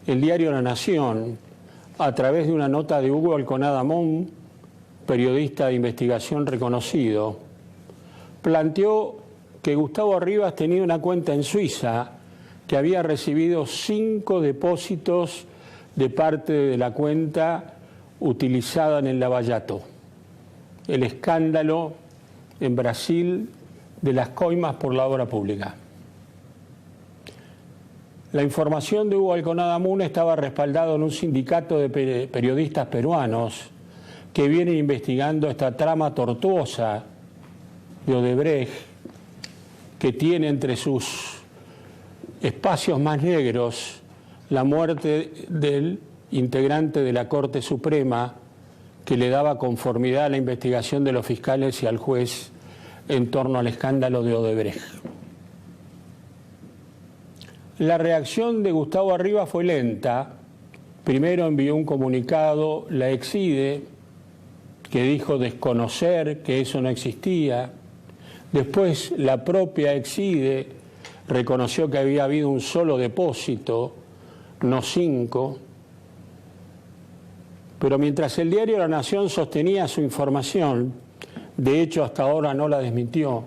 el diario La Nación, a través de una nota de Hugo Alconada Mon, periodista de investigación reconocido, planteó que Gustavo Arribas tenía una cuenta en Suiza que había recibido 5 depósitos de parte de la cuenta utilizada en el Lava-Jato, el escándalo en Brasil de las coimas por la obra pública. La información de Hugo Alconada Mon estaba respaldada en un sindicato de periodistas peruanos que vienen investigando esta trama tortuosa de Odebrecht, que tiene entre sus espacios más negros la muerte del integrante de la Corte Suprema que le daba conformidad a la investigación de los fiscales y al juez en torno al escándalo de Odebrecht. La reacción de Gustavo Arribas fue lenta. Primero envió un comunicado la Exide, que dijo desconocer que eso no existía. Después la propia Exide reconoció que había habido un solo depósito, no 5. Pero mientras el diario La Nación sostenía su información, de hecho hasta ahora no la desmintió,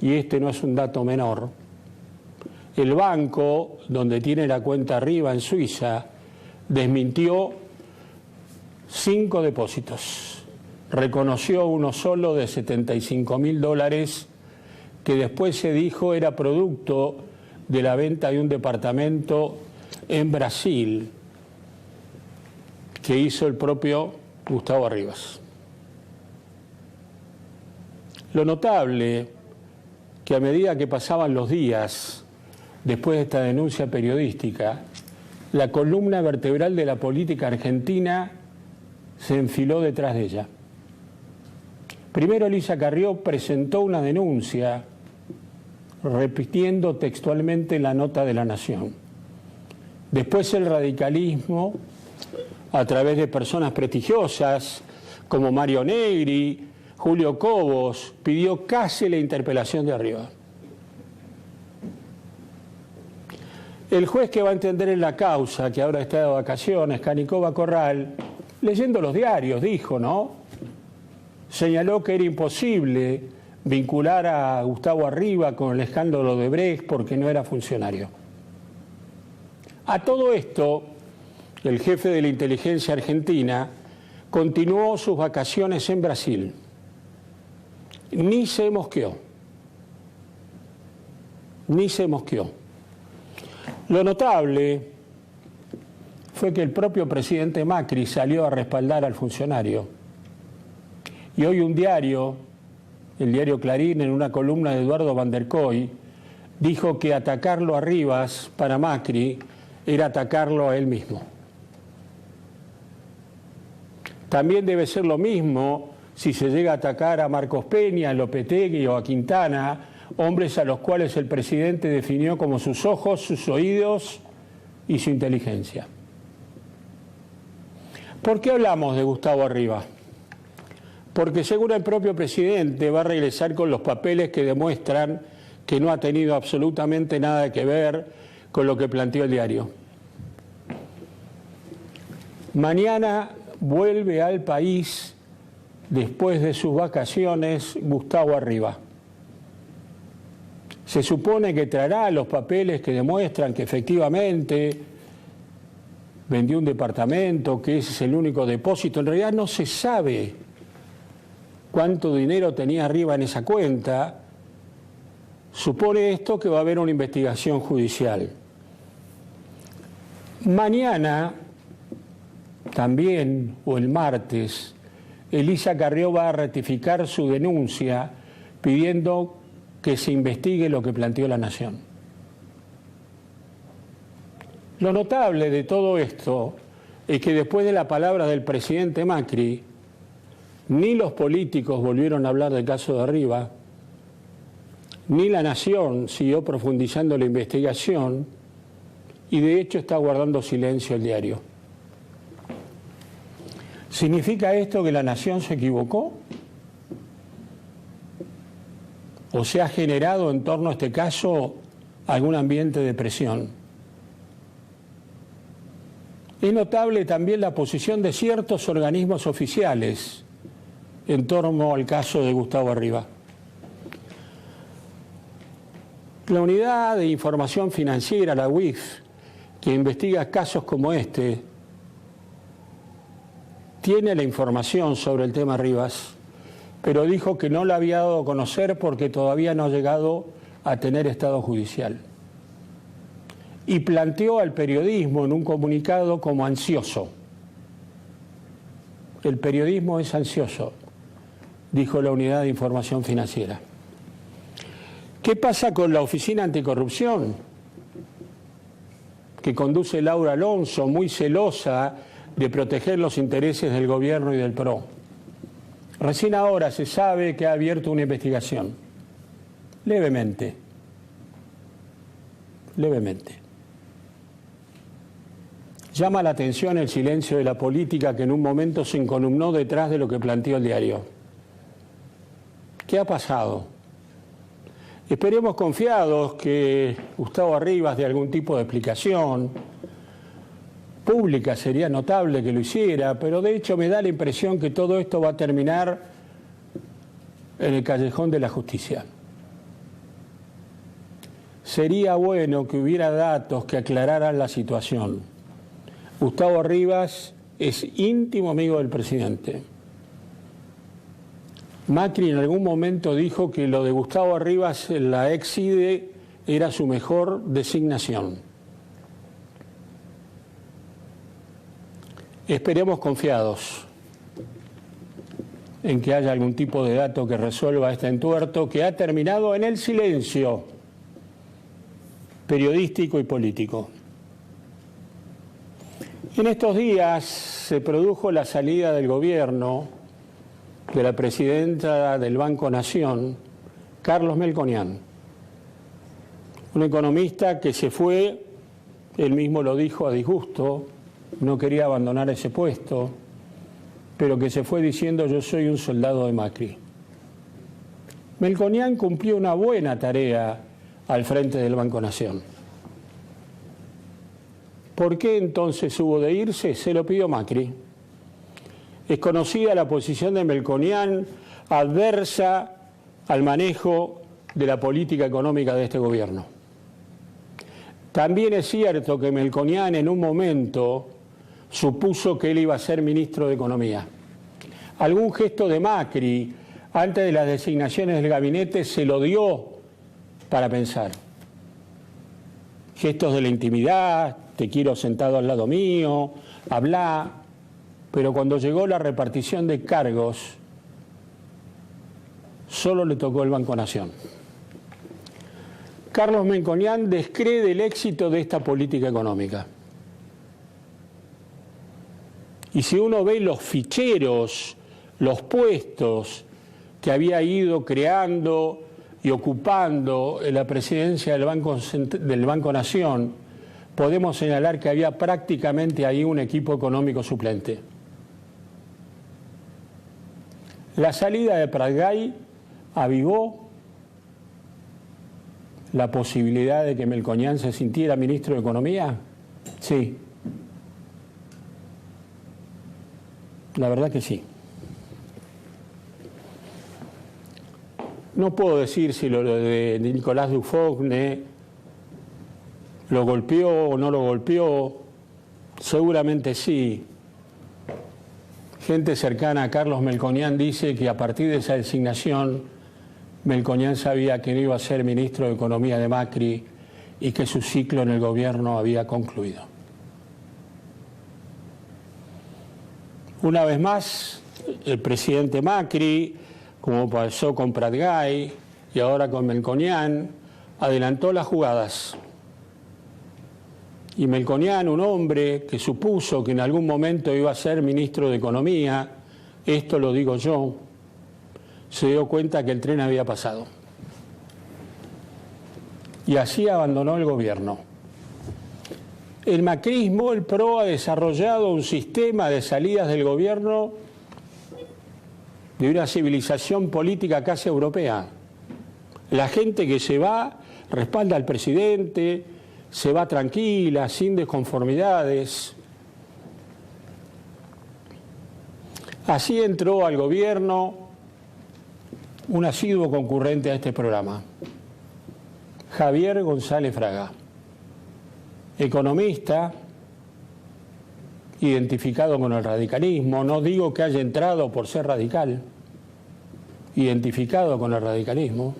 y este no es un dato menor, el banco donde tiene la cuenta arriba en Suiza desmintió 5 depósitos. Reconoció uno solo de $75.000 que después se dijo era producto de la venta de un departamento en Brasil que hizo el propio Gustavo Arribas. Lo notable que a medida que pasaban los días después de esta denuncia periodística, la columna vertebral de la política argentina se enfiló detrás de ella. Primero Elisa Carrió presentó una denuncia repitiendo textualmente la nota de La Nación. Después el radicalismo, a través de personas prestigiosas como Mario Negri, Julio Cobos, pidió casi la interpelación de Arribas. El juez que va a entender en la causa, que ahora está de vacaciones, Canicova Corral, leyendo los diarios, dijo, ¿no? Señaló que era imposible vincular a Gustavo Arribas con el escándalo de Odebrecht porque no era funcionario. A todo esto, el jefe de la inteligencia argentina continuó sus vacaciones en Brasil. Ni se mosqueó. Ni se mosqueó. Lo notable fue que el propio presidente Macri salió a respaldar al funcionario. Y hoy un diario, el diario Clarín, en una columna de Eduardo Van der Koy, dijo que atacarlo a Arribas para Macri era atacarlo a él mismo. También debe ser lo mismo si se llega a atacar a Marcos Peña, a Lopetegui o a Quintana, hombres a los cuales el presidente definió como sus ojos, sus oídos y su inteligencia. ¿Por qué hablamos de Gustavo Arribas? Porque según el propio presidente va a regresar con los papeles que demuestran que no ha tenido absolutamente nada que ver con lo que planteó el diario. Mañana vuelve al país, después de sus vacaciones, Gustavo Arribas. Se supone que traerá los papeles que demuestran que efectivamente vendió un departamento, que ese es el único depósito. En realidad no se sabe cuánto dinero tenía Arribas en esa cuenta. Supone esto que va a haber una investigación judicial. Mañana, también, o el martes, Elisa Carrió va a ratificar su denuncia pidiendo que se investigue lo que planteó La Nación. Lo notable de todo esto es que después de la palabra del presidente Macri, ni los políticos volvieron a hablar del caso de Arribas, ni La Nación siguió profundizando la investigación y de hecho está guardando silencio el diario. ¿Significa esto que La Nación se equivocó? ¿O se ha generado en torno a este caso algún ambiente de presión? Es notable también la posición de ciertos organismos oficiales en torno al caso de Gustavo Arribas. La Unidad de Información Financiera, la UIF, que investiga casos como este, tiene la información sobre el tema Arribas, pero dijo que no la había dado a conocer porque todavía no ha llegado a tener estado judicial. Y planteó al periodismo en un comunicado como ansioso. El periodismo es ansioso, dijo la Unidad de Información Financiera. ¿Qué pasa con la Oficina Anticorrupción que conduce Laura Alonso, muy celosa de proteger los intereses del gobierno y del PRO? Recién ahora se sabe que ha abierto una investigación, levemente. Llama la atención el silencio de la política que en un momento se encolumnó detrás de lo que planteó el diario. ¿Qué ha pasado? Esperemos confiados que Gustavo Arribas dé algún tipo de explicación pública, sería notable que lo hiciera, pero de hecho me da la impresión que todo esto va a terminar en el callejón de la justicia. Sería bueno que hubiera datos que aclararan la situación. Gustavo Arribas es íntimo amigo del presidente. Macri en algún momento dijo que lo de Gustavo Arribas en la ex-IDE era su mejor designación. Esperemos confiados en que haya algún tipo de dato que resuelva este entuerto que ha terminado en el silencio periodístico y político. En estos días se produjo la salida del gobierno de la presidenta del Banco Nación, Carlos Melconian, un economista que se fue, él mismo lo dijo, a disgusto, no quería abandonar ese puesto, pero que se fue diciendo: yo soy un soldado de Macri. Melconian cumplió una buena tarea al frente del Banco Nación. ¿Por qué entonces hubo de irse? Se lo pidió Macri. Es conocida la posición de Melconian adversa al manejo de la política económica de este gobierno. También es cierto que Melconian en un momento supuso que él iba a ser ministro de Economía. Algún gesto de Macri antes de las designaciones del gabinete se lo dio para pensar. Gestos de la intimidad, te quiero sentado al lado mío, habla, pero cuando llegó la repartición de cargos, solo le tocó el Banco Nación. Carlos Melconian descree el éxito de esta política económica. Y si uno ve los ficheros, los puestos que había ido creando y ocupando en la presidencia del Banco Nación, podemos señalar que había prácticamente ahí un equipo económico suplente. La salida de Pratgay avivó la posibilidad de que Melconian se sintiera ministro de Economía. Sí. La verdad que sí. No puedo decir si lo de Nicolás Dufosne lo golpeó o no lo golpeó. Seguramente sí. Gente cercana a Carlos Melconian dice que a partir de esa designación, Melconian sabía que no iba a ser ministro de Economía de Macri y que su ciclo en el gobierno había concluido. Una vez más, el presidente Macri, como pasó con Pratgay y ahora con Melconian, adelantó las jugadas. Y Melconian, un hombre que supuso que en algún momento iba a ser ministro de Economía, esto lo digo yo, se dio cuenta que el tren había pasado. Y así abandonó el gobierno. El macrismo, el PRO, ha desarrollado un sistema de salidas del gobierno de una civilización política casi europea. La gente que se va respalda al presidente, se va tranquila, sin desconformidades. Así entró al gobierno un asiduo concurrente a este programa, Javier González Fraga, economista, identificado con el radicalismo. No digo que haya entrado por ser radical, identificado con el radicalismo.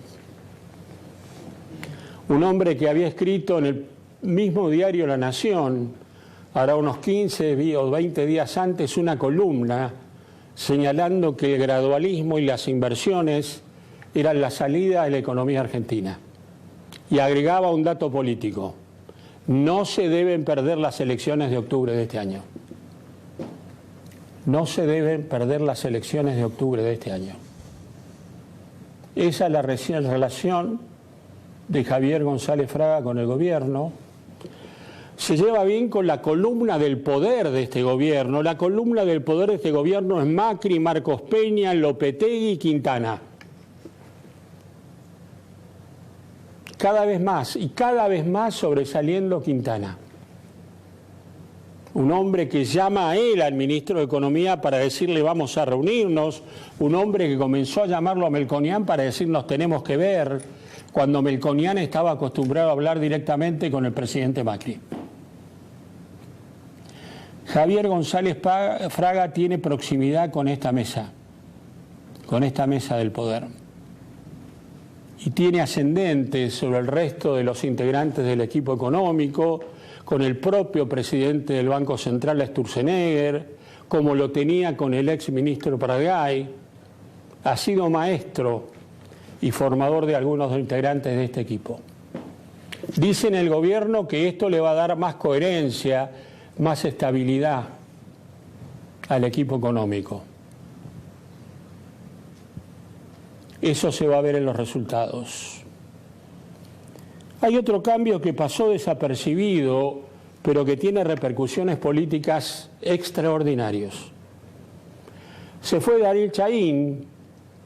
Un hombre que había escrito en el mismo diario La Nación, ahora unos 15 o 20 días antes, una columna señalando que el gradualismo y las inversiones eran la salida de la economía argentina. Y agregaba un dato político: no se deben perder las elecciones de octubre de este año. No se deben perder las elecciones de octubre de este año. Esa es la relación de Javier González Fraga con el gobierno. Se lleva bien con la columna del poder de este gobierno. La columna del poder de este gobierno es Macri, Marcos Peña, Lopetegui y Quintana. Cada vez más y cada vez más sobresaliendo Quintana. Un hombre que llama a él, al ministro de Economía, para decirle vamos a reunirnos. Un hombre que comenzó a llamarlo a Melconian para decirnos tenemos que ver, cuando Melconian estaba acostumbrado a hablar directamente con el presidente Macri. Javier González Fraga tiene proximidad con esta mesa del poder. Y tiene ascendente sobre el resto de los integrantes del equipo económico, con el propio presidente del Banco Central, Sturzenegger, como lo tenía con el ex ministro Pratgay. Ha sido maestro y formador de algunos de los integrantes de este equipo. Dice en el gobierno que esto le va a dar más coherencia, más estabilidad al equipo económico. Eso se va a ver en los resultados. Hay otro cambio que pasó desapercibido, pero que tiene repercusiones políticas extraordinarias. Se fue Darío Chaín,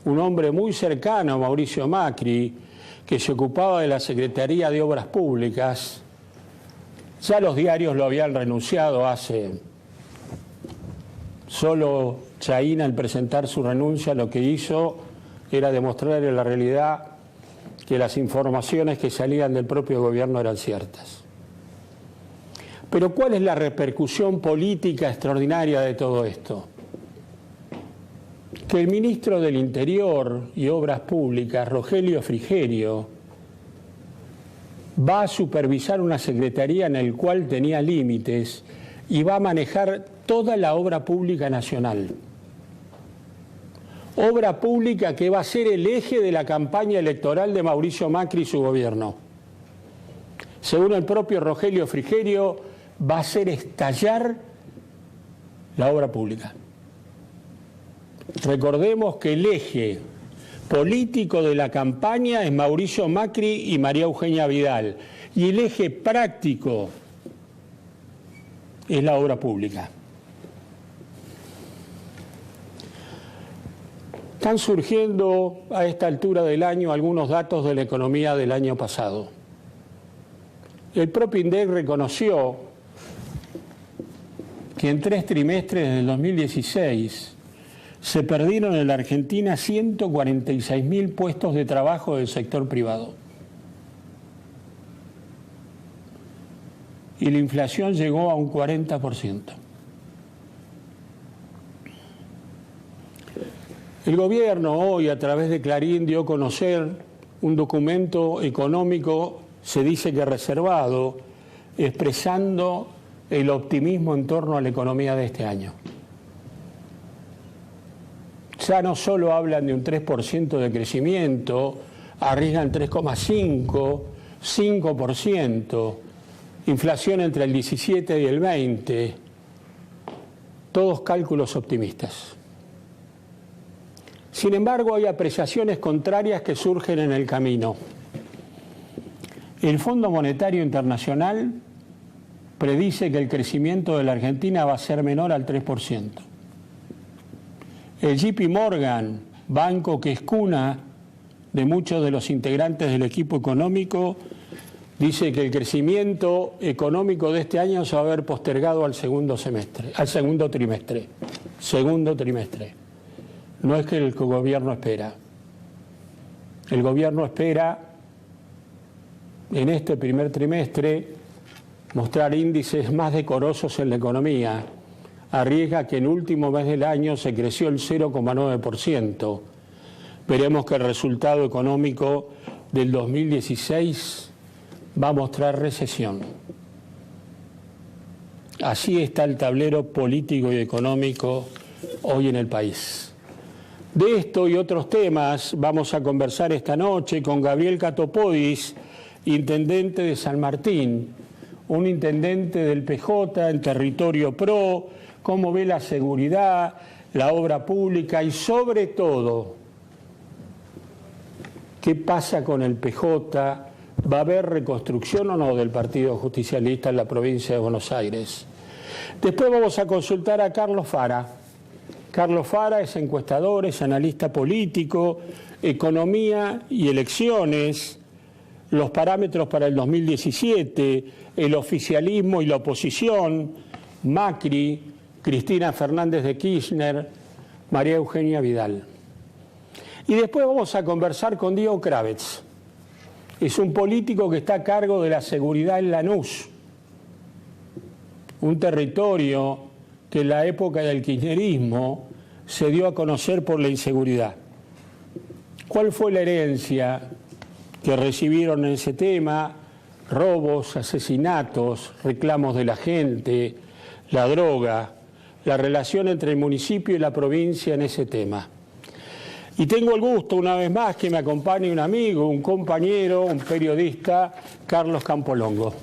un hombre muy cercano a Mauricio Macri, que se ocupaba de la Secretaría de Obras Públicas. Ya los diarios lo habían renunciado hace. Solo Chaín, al presentar su renuncia, lo que hizo era demostrar en la realidad que las informaciones que salían del propio gobierno eran ciertas. Pero ¿cuál es la repercusión política extraordinaria de todo esto? Que el ministro del Interior y Obras Públicas, Rogelio Frigerio, va a supervisar una secretaría en la cual tenía límites y va a manejar toda la obra pública nacional. Obra pública que va a ser el eje de la campaña electoral de Mauricio Macri y su gobierno. Según el propio Rogelio Frigerio, va a hacer estallar la obra pública. Recordemos que el eje político de la campaña es Mauricio Macri y María Eugenia Vidal, y el eje práctico es la obra pública. Están surgiendo a esta altura del año algunos datos de la economía del año pasado. El propio INDEC reconoció que en 3 trimestres del 2016 se perdieron en la Argentina 146.000 puestos de trabajo del sector privado. Y la inflación llegó a un 40%. El gobierno hoy, a través de Clarín, dio a conocer un documento económico, se dice que reservado, expresando el optimismo en torno a la economía de este año. Ya no solo hablan de un 3% de crecimiento, arriesgan 3,5%, 5%, inflación entre el 17 y el 20%, todos cálculos optimistas. Sin embargo, hay apreciaciones contrarias que surgen en el camino. El Fondo Monetario Internacional predice que el crecimiento de la Argentina va a ser menor al 3%. El JP Morgan, banco que es cuna de muchos de los integrantes del equipo económico, dice que el crecimiento económico de este año se va a ver postergado al segundo trimestre. Segundo trimestre. No es que el gobierno espera. El gobierno espera en este primer trimestre mostrar índices más decorosos en la economía. Arriesga que en el último mes del año se creció el 0,9%. Veremos que el resultado económico del 2016 va a mostrar recesión. Así está el tablero político y económico hoy en el país. De esto y otros temas vamos a conversar esta noche con Gabriel Catopodis, intendente de San Martín, un intendente del PJ en territorio PRO, cómo ve la seguridad, la obra pública y sobre todo, qué pasa con el PJ. ¿Va a haber reconstrucción o no del Partido Justicialista en la provincia de Buenos Aires? Después vamos a consultar a Carlos Fara. Carlos Fara es encuestador, es analista político, economía y elecciones, los parámetros para el 2017, el oficialismo y la oposición, Macri, Cristina Fernández de Kirchner, María Eugenia Vidal. Y después vamos a conversar con Diego Kravetz. Es un político que está a cargo de la seguridad en Lanús, un territorio que en la época del kirchnerismo se dio a conocer por la inseguridad. ¿Cuál fue la herencia que recibieron en ese tema? Robos, asesinatos, reclamos de la gente, la droga, la relación entre el municipio y la provincia en ese tema. Y tengo el gusto, una vez más, que me acompañe un amigo, un compañero, un periodista, Carlos Campolongo.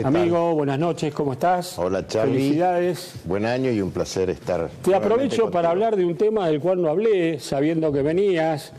Amigo, buenas noches, ¿cómo estás? Hola, Charly. Felicidades. Buen año y un placer estar. Te aprovecho para hablar de un tema del cual no hablé, sabiendo que venías.